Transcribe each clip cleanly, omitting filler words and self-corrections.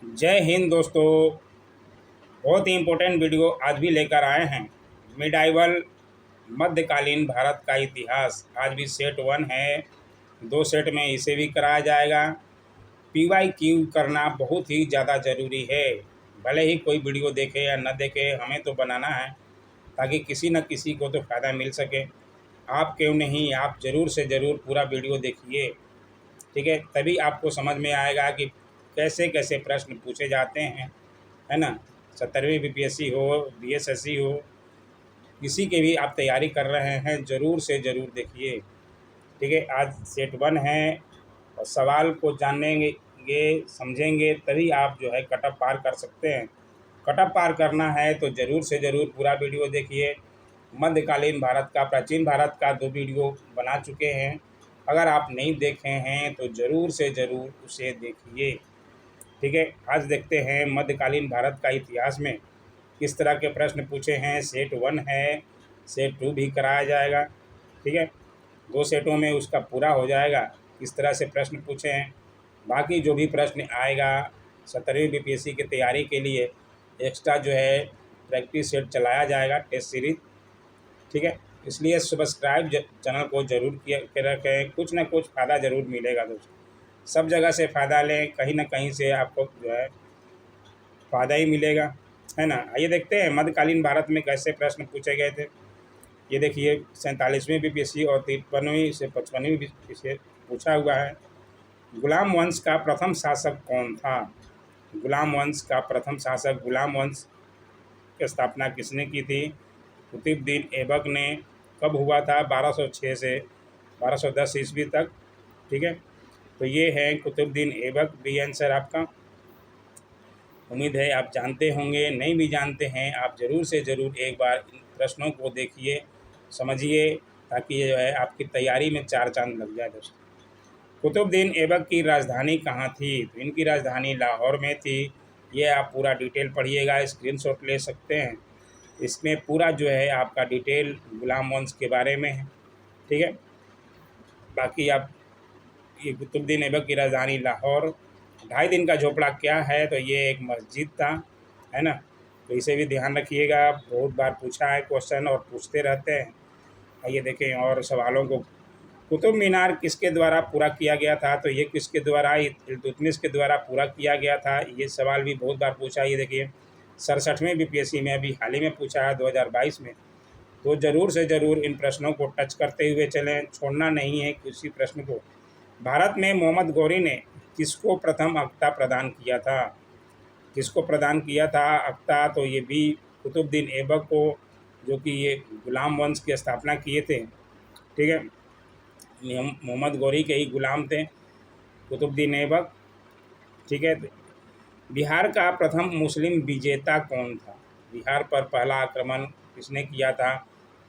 जय हिंद दोस्तों। बहुत ही इम्पोर्टेंट वीडियो आज भी लेकर आए हैं। मिडाइवल मध्यकालीन भारत का इतिहास आज भी सेट 1 है। 2 सेट में इसे भी कराया जाएगा। PYQ करना बहुत ही ज़्यादा ज़रूरी है। भले ही कोई वीडियो देखे या न देखे, हमें तो बनाना है ताकि किसी न किसी को तो फ़ायदा मिल सके। आप क्यों नहीं, आप ज़रूर से ज़रूर पूरा वीडियो देखिए, ठीक है। तभी आपको समझ में आएगा कि कैसे कैसे प्रश्न पूछे जाते हैं, है ना। 17वीं BPSC हो, BSSC हो, किसी के भी आप तैयारी कर रहे हैं, ज़रूर से ज़रूर देखिए, ठीक है। आज सेट 1 है और सवाल को जानेंगे, समझेंगे, तभी आप जो है कटअप पार कर सकते हैं। कटअप पार करना है तो ज़रूर से ज़रूर पूरा वीडियो देखिए। मध्यकालीन भारत का, प्राचीन भारत का 2 वीडियो बना चुके हैं। अगर आप नहीं देखे हैं तो ज़रूर से ज़रूर उसे देखिए, ठीक है। आज देखते हैं मध्यकालीन भारत का इतिहास में किस तरह के प्रश्न पूछे हैं। सेट 1 है, सेट 2 भी कराया जाएगा, ठीक है। 2 सेटों में उसका पूरा हो जाएगा किस तरह से प्रश्न पूछे हैं। बाकी जो भी प्रश्न आएगा 17वीं BPSC की तैयारी के लिए एक्स्ट्रा जो है प्रैक्टिस सेट चलाया जाएगा, टेस्ट सीरीज, ठीक है। इसलिए सब्सक्राइब चैनल को ज़रूर किया के रखें, कुछ ना कुछ फ़ायदा ज़रूर मिलेगा दोस्तों। सब जगह से फ़ायदा लें, कहीं ना कहीं से आपको जो है फ़ायदा ही मिलेगा, है ना। आइए देखते हैं मध्यकालीन भारत में कैसे प्रश्न पूछे गए थे। ये देखिए 47वीं BPSC और 53वीं से 55वीं से पूछा हुआ है। गुलाम वंश का प्रथम शासक कौन था? गुलाम वंश का प्रथम शासक, गुलाम वंश की स्थापना किसने की थी? कुतुबुद्दीन ऐबक ने। कब हुआ था? 1206 से 1210 ईस्वी तक, ठीक है। तो ये है कुतुबुद्दीन ऐबक, बी आंसर आपका। उम्मीद है आप जानते होंगे, नहीं भी जानते हैं आप ज़रूर से ज़रूर एक बार इन प्रश्नों को देखिए, समझिए, ताकि ये जो है आपकी तैयारी में 4 चांद लग जाए दोस्तों। कुतुबुद्दीन ऐबक की राजधानी कहाँ थी? तो इनकी राजधानी लाहौर में थी। ये आप पूरा डिटेल पढ़िएगा, स्क्रीनशॉट ले सकते हैं। इसमें पूरा जो है आपका डिटेल गुलाम वंश के बारे में है, ठीक है। बाकी आप ये कुतुबुद्दीन ऐबक की राजधानी लाहौर। 2.5 दिन का झोपड़ा क्या है? तो ये एक मस्जिद था, है ना। तो इसे भी ध्यान रखिएगा, बहुत बार पूछा है क्वेश्चन और पूछते रहते हैं। आइए देखें और सवालों को। कुतुब मीनार किसके द्वारा पूरा किया गया था? तो ये किसके द्वारा? इल्तुतमिश के द्वारा पूरा किया गया था। ये सवाल भी बहुत बार पूछा है। ये देखिए 67वें BPSC में अभी हाल ही में पूछा है 2022 में। तो ज़रूर से ज़रूर इन प्रश्नों को टच करते हुए चलें, छोड़ना नहीं है किसी प्रश्न को। भारत में मोहम्मद गौरी ने किसको प्रथम अक्ता प्रदान किया था? किसको प्रदान किया था अक्ता? तो ये भी कुतुबुद्दीन ऐबक को, जो कि ये गुलाम वंश की स्थापना किए थे, ठीक है। मोहम्मद गौरी के ही गुलाम थे कुतुबुद्दीन ऐबक, ठीक है। बिहार का प्रथम मुस्लिम विजेता कौन था? बिहार पर पहला आक्रमण किसने किया था?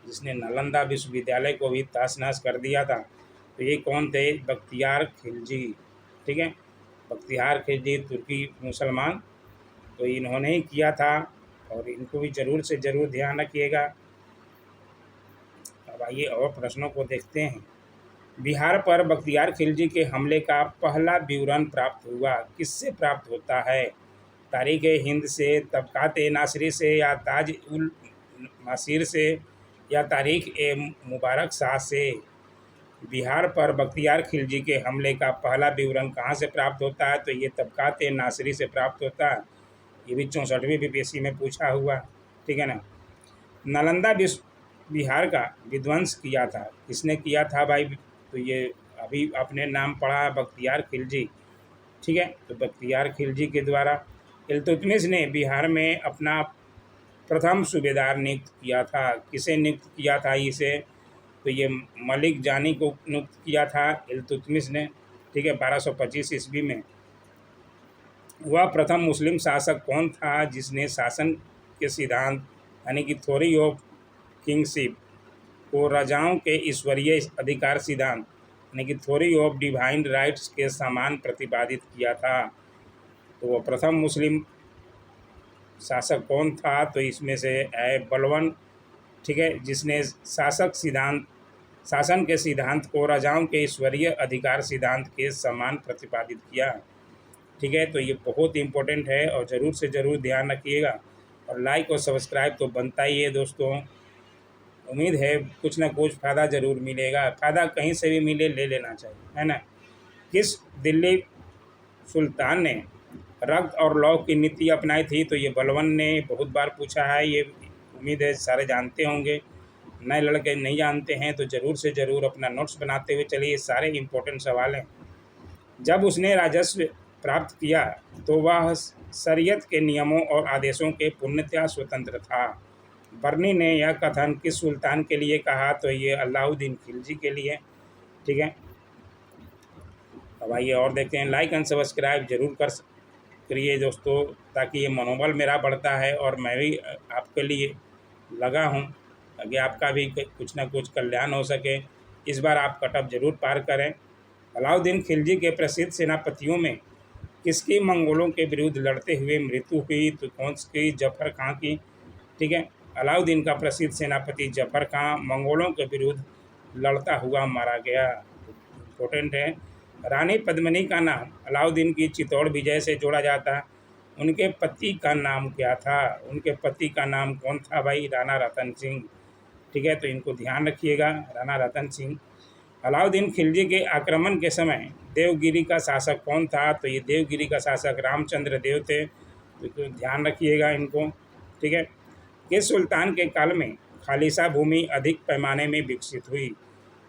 जिसने नालंदा विश्वविद्यालय को भी तहस नहस कर दिया था। तो ये कौन थे? बख्तियार खिलजी, ठीक है। बख्तियार खिलजी तुर्की मुसलमान, तो इन्होंने ही किया था और इनको भी ज़रूर से ज़रूर ध्यान रखिएगा। अब आइए और प्रश्नों को देखते हैं। बिहार पर बख्तियार खिलजी के हमले का पहला विवरण प्राप्त हुआ किससे प्राप्त होता है? तारीख़ हिंद से, तबक़ात नासिरी से, या ताज उल नासिर से, या तारीख़ ए मुबारक शाह से? बिहार पर बख्तियार खिलजी के हमले का पहला विवरण कहाँ से प्राप्त होता है? तो ये तबक़ात नासिरी से प्राप्त होता है। ये भी 64वीं BPSC में पूछा हुआ, ठीक है ना। नालंदा विश्व बिहार का विध्वंस किया था, किसने किया था भाई? तो ये अभी आपने नाम पढ़ा है, बख्तियार खिलजी, ठीक है। तो बख्तियार खिलजी के द्वारा। इल्तुतमिश ने बिहार में अपना प्रथम सूबेदार नियुक्त किया था, किसे नियुक्त किया था इसे? तो ये मलिक जानी को नियुक्त किया था इल्तुतमिश ने, ठीक है, 1225 ईस्वी में। वह प्रथम मुस्लिम शासक कौन था जिसने शासन के सिद्धांत यानी कि थ्योरी ऑफ किंगशिप को राजाओं के ईश्वरीय अधिकार सिद्धांत यानी कि थ्योरी ऑफ डिवाइन राइट्स के समान प्रतिपादित किया था? तो वह प्रथम मुस्लिम शासक कौन था? तो इसमें से है बलवन, ठीक है, जिसने शासन के सिद्धांत को राजाओं के ईश्वरीय अधिकार सिद्धांत के समान प्रतिपादित किया। ठीक है, तो ये बहुत इम्पोर्टेंट है और ज़रूर से ज़रूर ध्यान रखिएगा। और लाइक और सब्सक्राइब तो बनता ही है दोस्तों। उम्मीद है कुछ ना कुछ फ़ायदा ज़रूर मिलेगा, फ़ायदा कहीं से भी मिले ले लेना चाहिए, है ना। किस दिल्ली सुल्तान ने रक्त और लौ की नीति अपनाई थी? तो ये बलवन ने बहुत बार पूछा है, ये उम्मीद है सारे जानते होंगे। नए लड़के नहीं जानते हैं तो ज़रूर से ज़रूर अपना नोट्स बनाते हुए चलिए, सारे इम्पोर्टेंट सवाल हैं। जब उसने राजस्व प्राप्त किया तो वह शरीयत के नियमों और आदेशों के पूर्णतया स्वतंत्र था। बर्नी ने यह कथन किस सुल्तान के लिए कहा? तो ये अलाउद्दीन खिलजी के लिए, ठीक है। अब आइए और देखते हैं। लाइक एंड सब्सक्राइब जरूर करिए दोस्तों, ताकि ये मनोबल मेरा बढ़ता है और मैं भी आपके लिए लगा हूँ ताकि आपका भी कुछ ना कुछ कल्याण हो सके। इस बार आप कटअप जरूर पार करें। अलाउद्दीन खिलजी के प्रसिद्ध सेनापतियों में किसकी मंगोलों के विरुद्ध लड़ते हुए मृत्यु हुई? तो कौन सी? जफर खां की, ठीक है। अलाउद्दीन का प्रसिद्ध सेनापति जफर खां मंगोलों के विरुद्ध लड़ता हुआ मारा गया। इम्पोर्टेंट है। रानी पद्मिनी का नाम अलाउद्दीन की चित्तौड़ विजय से जोड़ा जाता है। उनके पति का नाम क्या था? उनके पति का नाम कौन था भाई? राणा रतन सिंह, ठीक है। तो इनको ध्यान रखिएगा, राणा रतन सिंह। अलाउद्दीन खिलजी के आक्रमण के समय देवगिरी का शासक कौन था? तो ये देवगिरी का शासक रामचंद्र देव थे, तो ध्यान रखिएगा इनको, ठीक है। किस सुल्तान के काल में खालिसा भूमि अधिक पैमाने में विकसित हुई?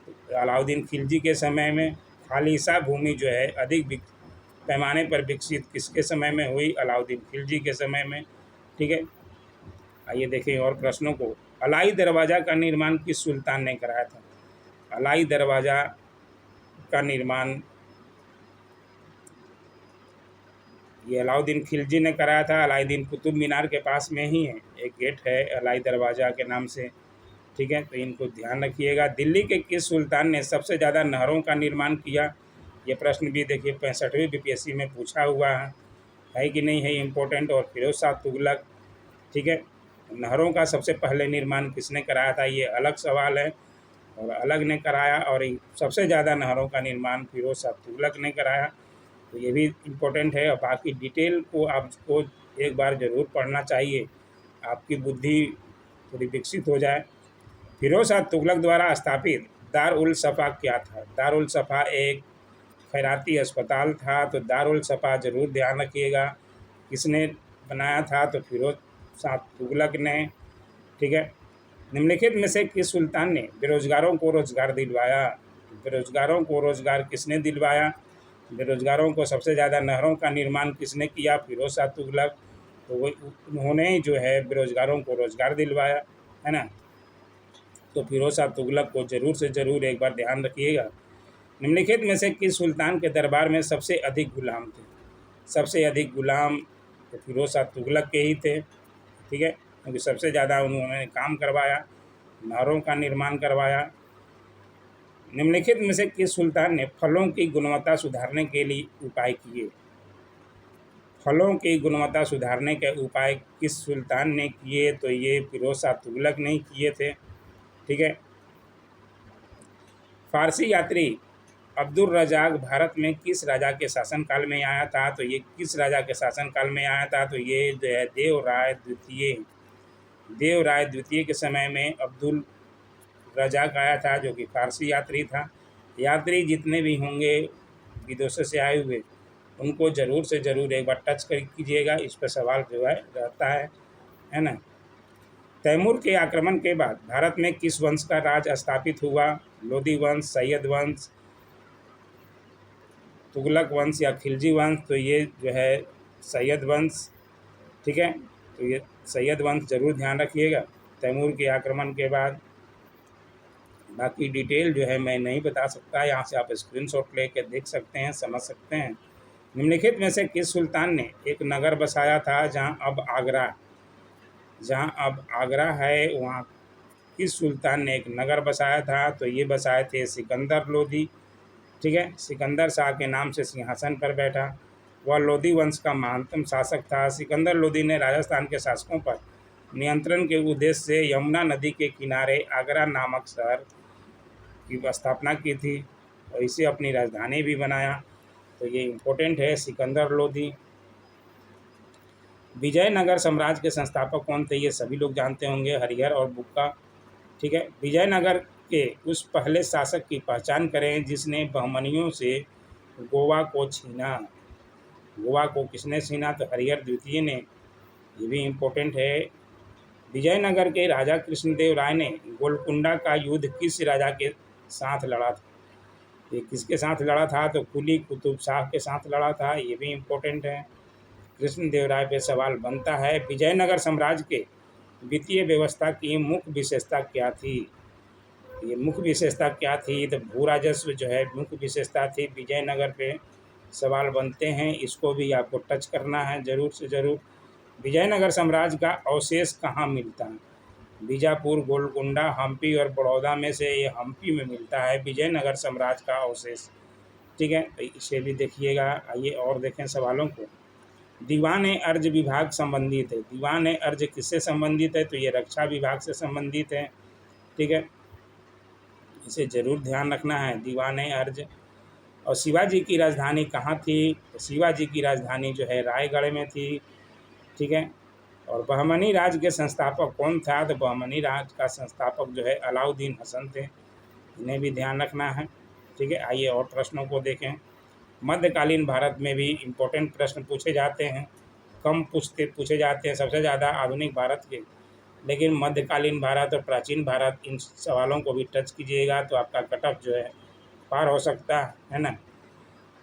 तो अलाउद्दीन खिलजी के समय में खालिसा भूमि जो है अधिक पैमाने पर विकसित किसके समय में हुई? अलाउद्दीन खिलजी के समय में, ठीक है। आइए देखें और प्रश्नों को। अलाई दरवाज़ा का निर्माण किस सुल्तान ने कराया था? अलाई दरवाज़ा का निर्माण ये अलाउद्दीन खिलजी ने कराया था। अलाउद्दीन कुतुब मीनार के पास में ही है, एक गेट है अलाई दरवाज़ा के नाम से, ठीक है। तो इनको ध्यान रखिएगा। दिल्ली के किस सुल्तान ने सबसे ज़्यादा नहरों का निर्माण किया? ये प्रश्न भी देखिए 65वीं बीपीएससी में पूछा हुआ है कि नहीं है, इम्पोर्टेंट। और फिरोज शाह तुगलक, ठीक है। नहरों का सबसे पहले निर्माण किसने कराया था? ये अलग सवाल है, और अलग ने कराया। और सबसे ज़्यादा नहरों का निर्माण फिरोज शाह तुगलक ने कराया, तो ये भी इम्पोर्टेंट है। और बाकी डिटेल को आपको एक बार ज़रूर पढ़ना चाहिए, आपकी बुद्धि थोड़ी विकसित हो जाए। फिरोज शाह तुगलक द्वारा स्थापित दार उल सफ़ा क्या था? दार उल सफ़ा एक खैराती अस्पताल था, तो दार उल सफ़ा ज़रूर ध्यान रखिएगा। किसने बनाया था? तो फिरोज शाह तुगलक ने, ठीक है। निम्नलिखित में से किस सुल्तान ने बेरोजगारों को रोजगार दिलवाया? बेरोजगारों को रोजगार किसने दिलवाया? बेरोजगारों को सबसे ज़्यादा नहरों का निर्माण किसने किया? फिरोज शाह तुगलक। तो वो उन्होंने जो है बेरोजगारों को रोजगार दिलवाया, है ना। तो फिरोज शाह तुगलक को ज़रूर से ज़रूर एक बार ध्यान रखिएगा। निम्नलिखित में से किस सुल्तान के दरबार में सबसे अधिक गुलाम थे? सबसे अधिक गुलाम तो फिरोज शाह तुगलक के ही थे, ठीक है, क्योंकि सबसे ज़्यादा उन्होंने काम करवाया, नहरों का निर्माण करवाया। निम्नलिखित में से किस सुल्तान ने फलों की गुणवत्ता सुधारने के लिए उपाय किए? फलों की गुणवत्ता सुधारने के उपाय किस सुल्तान ने किए? तो ये फिरोज शाह तुगलक ने किए थे, ठीक है। फारसी यात्री अब्दुल रज़ाक भारत में किस राजा के शासनकाल में आया था? तो ये किस राजा के शासनकाल में आया था? तो ये जो है देवराय द्वितीय के समय में अब्दुल रज़ाक आया था, जो कि फारसी यात्री था। यात्री जितने भी होंगे विदेशों से आए हुए, उनको ज़रूर से ज़रूर एक बार टच कर कीजिएगा, इस पर सवाल जो है रहता है ना। तैमूर के आक्रमण के बाद भारत में किस वंश का राज स्थापित हुआ? लोधी वंश, सैयद वंश, तुगलक वंश या खिलजी वंश? तो ये जो है सैयद वंश, ठीक है। तो ये सैयद वंश ज़रूर ध्यान रखिएगा तैमूर के आक्रमण के बाद। बाकी डिटेल जो है मैं नहीं बता सकता, यहाँ से आप स्क्रीनशॉट लेके देख सकते हैं, समझ सकते हैं। निम्नलिखित में से किस सुल्तान ने एक नगर बसाया था जहाँ अब आगरा है, वहाँ किस सुल्तान ने एक नगर बसाया था? तो ये बसाए थे सिकंदर लोधी, ठीक है। सिकंदर शाह के नाम से सिंहासन पर बैठा, वह लोधी वंश का महानतम शासक था। सिकंदर लोधी ने राजस्थान के शासकों पर नियंत्रण के उद्देश्य से यमुना नदी के किनारे आगरा नामक शहर की स्थापना की थी और इसे अपनी राजधानी भी बनाया। तो ये इम्पोर्टेंट है। सिकंदर लोदी। विजयनगर साम्राज्य के संस्थापक कौन थे? ये सभी लोग जानते होंगे, हरिहर और बुक्का। ठीक है। विजयनगर के उस पहले शासक की पहचान करें जिसने बहमनियों से गोवा को छीना। गोवा को किसने छीना? तो हरिहर द्वितीय ने। ये भी इम्पोर्टेंट है। विजयनगर के राजा कृष्णदेव राय ने गोलकुंडा का युद्ध किस राजा के साथ लड़ा था? ये किसके साथ लड़ा था? तो कुली कुतुब शाह के साथ लड़ा था। ये भी इम्पोर्टेंट है। कृष्णदेव राय पे सवाल बनता है। विजयनगर साम्राज्य के वित्तीय व्यवस्था की मुख्य विशेषता क्या थी? ये मुख्य विशेषता क्या थी? तो भू राजस्व जो है मुख्य विशेषता थी। विजयनगर पे सवाल बनते हैं, इसको भी आपको टच करना है ज़रूर से ज़रूर। विजयनगर साम्राज्य का अवशेष कहाँ मिलता है? बीजापुर, गोलकुंडा, हम्पी और बड़ौदा में से ये हम्पी में मिलता है विजयनगर साम्राज्य का अवशेष। ठीक है, तो इसे भी देखिएगा। आइए और देखें सवालों को। दीवान अर्ज विभाग संबंधित है। दीवान अर्ज किससे संबंधित है? तो ये रक्षा विभाग से संबंधित है। ठीक है, इसे जरूर ध्यान रखना है, दीवान अर्ज। और शिवाजी की राजधानी कहाँ थी? तो शिवाजी की राजधानी जो है रायगढ़ में थी। ठीक है। और बहमनी राज के संस्थापक कौन था? तो बहमनी राज का संस्थापक जो है अलाउद्दीन हसन थे। इन्हें भी ध्यान रखना है। ठीक है, आइए और प्रश्नों को देखें। मध्यकालीन भारत में भी इम्पोर्टेंट प्रश्न पूछे जाते हैं, कम पूछे जाते हैं सबसे ज़्यादा आधुनिक भारत के, लेकिन मध्यकालीन भारत और प्राचीन भारत, इन सवालों को भी टच कीजिएगा तो आपका कट ऑफ जो है पार हो सकता है ना।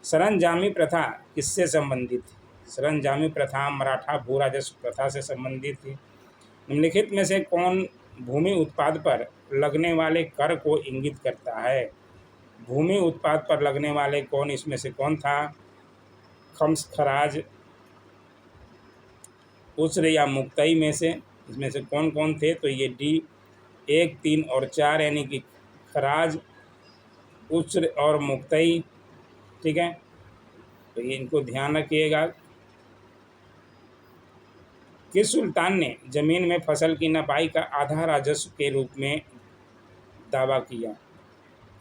सरंजामी प्रथा किससे संबंधित थी? सरंजामी प्रथा मराठा भू राजस्व प्रथा से संबंधित थी। निम्नलिखित में से कौन भूमि उत्पाद पर लगने वाले कर को इंगित करता है? भूमि उत्पाद पर लगने वाले कौन, इसमें से कौन था? खम्स, खराज, उस्र या मुक्तई में से इसमें से कौन कौन थे? तो ये डी 1, 3 और 4 यानी कि खराज, उस्र और मुक्तई। ठीक है, तो ये इनको ध्यान रखिएगा। किस सुल्तान ने जमीन में फसल की नपाई का आधा राजस्व के रूप में दावा किया?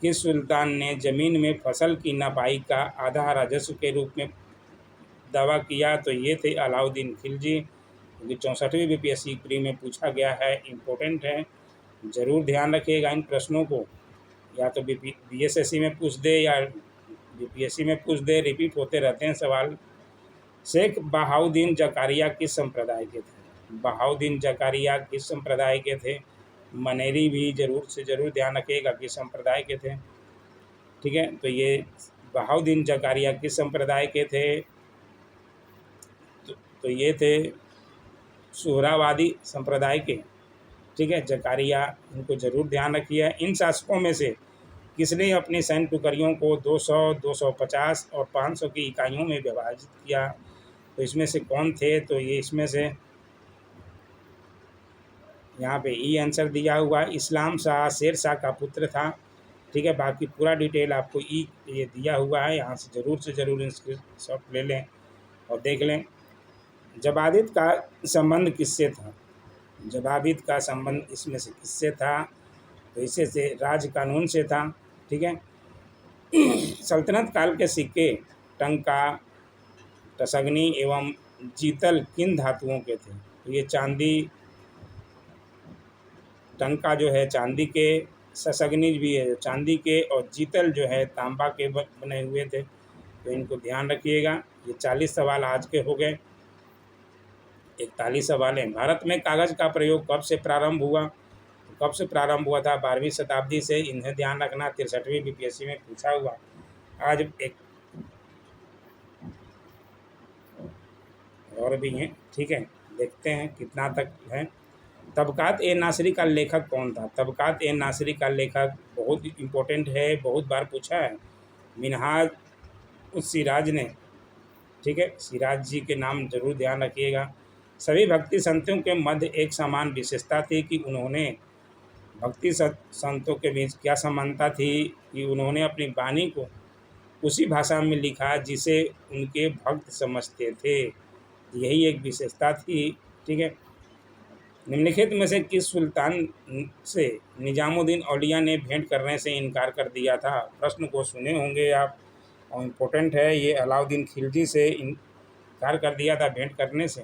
किस सुल्तान ने जमीन में फसल की नपाई का आधा राजस्व के रूप में दावा किया? तो ये थे अलाउद्दीन खिलजी। क्योंकि 64वीं बीपीएससी प्री में पूछा गया है, इम्पोर्टेंट है, ज़रूर ध्यान रखिएगा इन प्रश्नों को। या तो बीएसएससी में पूछ दे या बीपीएससी में पूछ दे, रिपीट होते रहते हैं सवाल। शेख बहाउद्दीन जकारिया किस संप्रदाय के थे? बहाउद्दीन जकारिया किस संप्रदाय के थे? मनेरी भी जरूर से ज़रूर ध्यान रखिएगा किस संप्रदाय के थे। ठीक है, तो ये बहाउद्दीन जकारिया किस संप्रदाय के थे? तो ये थे सुहरावादी संप्रदाय के। ठीक है, जकारिया, इनको जरूर ध्यान रखिए। इन शासकों में से किसने अपनी सैन्य टुकड़ियों को 200, 250 और 500 की इकाइयों में विभाजित किया? तो इसमें से कौन थे? तो ये इसमें से यहाँ पे ई आंसर दिया हुआ। इस्लाम शाह शेर शाह का पुत्र था। ठीक है, बाकी पूरा डिटेल आपको ई ये दिया हुआ है, यहाँ से ज़रूर स्क्रीनशॉट ले लें और देख लें। जबादित का संबंध किससे था? जबादित का संबंध इसमें से किससे था? तो इससे से राज कानून से था। ठीक है, सल्तनत काल के सिक्के टंका, टसगनी एवं जीतल किन धातुओं के थे? तो ये चांदी, टंका जो है चांदी के, ससगनी भी है चांदी के, और जीतल जो है तांबा के बने हुए थे। तो इनको ध्यान रखिएगा। ये 40 सवाल आज के हो गए। 41 सवाल हैं। भारत में कागज़ का प्रयोग कब से प्रारंभ हुआ? तो कब से प्रारंभ हुआ था? 12वीं शताब्दी से। इन्हें ध्यान रखना, 63वीं बीपीएससी में पूछा हुआ। आज एक और भी हैं। ठीक है, देखते हैं कितना तक है। तबकात ए नासरी का लेखक कौन था? तबकात ए नासरी का लेखक बहुत इम्पोर्टेंट है, बहुत बार पूछा है। मिनहाज उस सिराज ने। ठीक है, सिराज जी के नाम जरूर ध्यान रखिएगा। सभी भक्ति संतों के मध्य एक समान विशेषता थी कि उन्होंने भक्ति संतों के बीच क्या समानता थी कि उन्होंने अपनी वाणी को उसी भाषा में लिखा जिसे उनके भक्त समझते थे। यही एक विशेषता थी। ठीक है, निम्नलिखित में से किस सुल्तान से निजामुद्दीन औलिया ने भेंट करने से इनकार कर दिया था? प्रश्न को सुने होंगे आप। और इम्पोर्टेंट है। ये अलाउद्दीन खिलजी से इनकार कर दिया था भेंट करने से।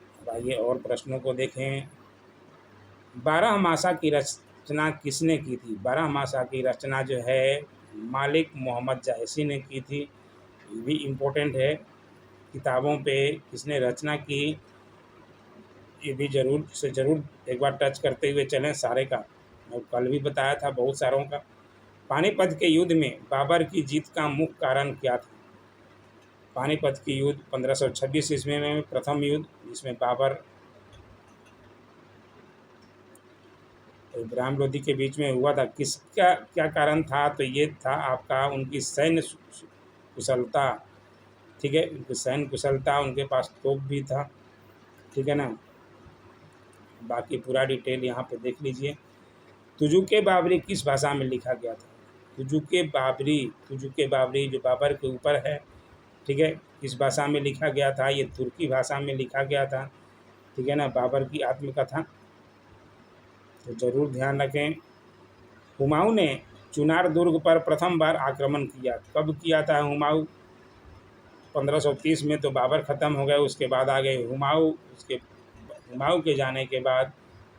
अब आइए और प्रश्नों को देखें। 12मासा की रचना किसने की थी? 12मासा की रचना जो है मालिक मोहम्मद जायसी ने की थी। ये भी इम्पोर्टेंट है। किताबों पे किसने रचना की, ये भी ज़रूर एक बार टच करते हुए चलें सारे का। मैं कल भी बताया था बहुत सारों का। पानीपत के युद्ध में बाबर की जीत का मुख्य कारण क्या था? पानीपत की युद्ध 1526 ईस्वी में प्रथम युद्ध, जिसमें बाबर इब्राहिम लोदी के बीच में हुआ था। किसका क्या कारण था? तो ये था आपका उनकी सैन्य कुशलता। ठीक है, उनकी सैन्य कुशलता, उनके पास तोप भी था। ठीक है ना। बाकी पूरा डिटेल यहाँ पे देख लीजिए। तुजुके बाबरी किस भाषा में लिखा गया था? तुजुके बाबरी जो बाबर के ऊपर है, ठीक है, किस भाषा में लिखा गया था? ये तुर्की भाषा में लिखा गया था। ठीक है ना। बाबर की आत्मकथा, तो ज़रूर ध्यान रखें। हुमायूं ने चुनार दुर्ग पर प्रथम बार आक्रमण किया, कब किया था हुमायूं? 1530 में तो बाबर ख़त्म हो गए, उसके बाद आ गए हुमायूं। हुमायूं के जाने के बाद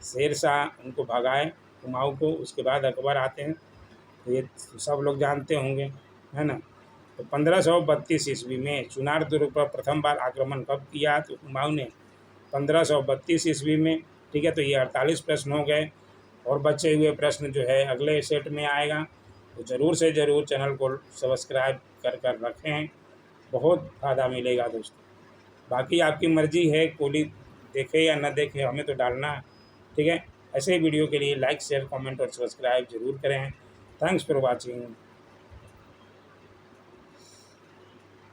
शेरशाह उनको भगाए, हुमायूं को। उसके बाद अकबर आते हैं, तो ये सब लोग जानते होंगे, है ना। तो 1532 ईस्वी में चुनार दुर्ग पर प्रथम बार आक्रमण कब किया? तो हुमायूं ने 1532 ईस्वी में। ठीक है, तो ये 48 प्रश्न हो गए। और बचे हुए प्रश्न जो है अगले सेट में आएगा, तो ज़रूर से ज़रूर चैनल को सब्सक्राइब कर रखें। बहुत फ़ायदा मिलेगा दोस्तों। बाकी आपकी मर्ज़ी है, कोहली देखे या न देखे, हमें तो डालना है। ठीक है। ऐसे ही वीडियो के लिए लाइक शेयर कमेंट और सब्सक्राइब ज़रूर करें। Thanks for watching.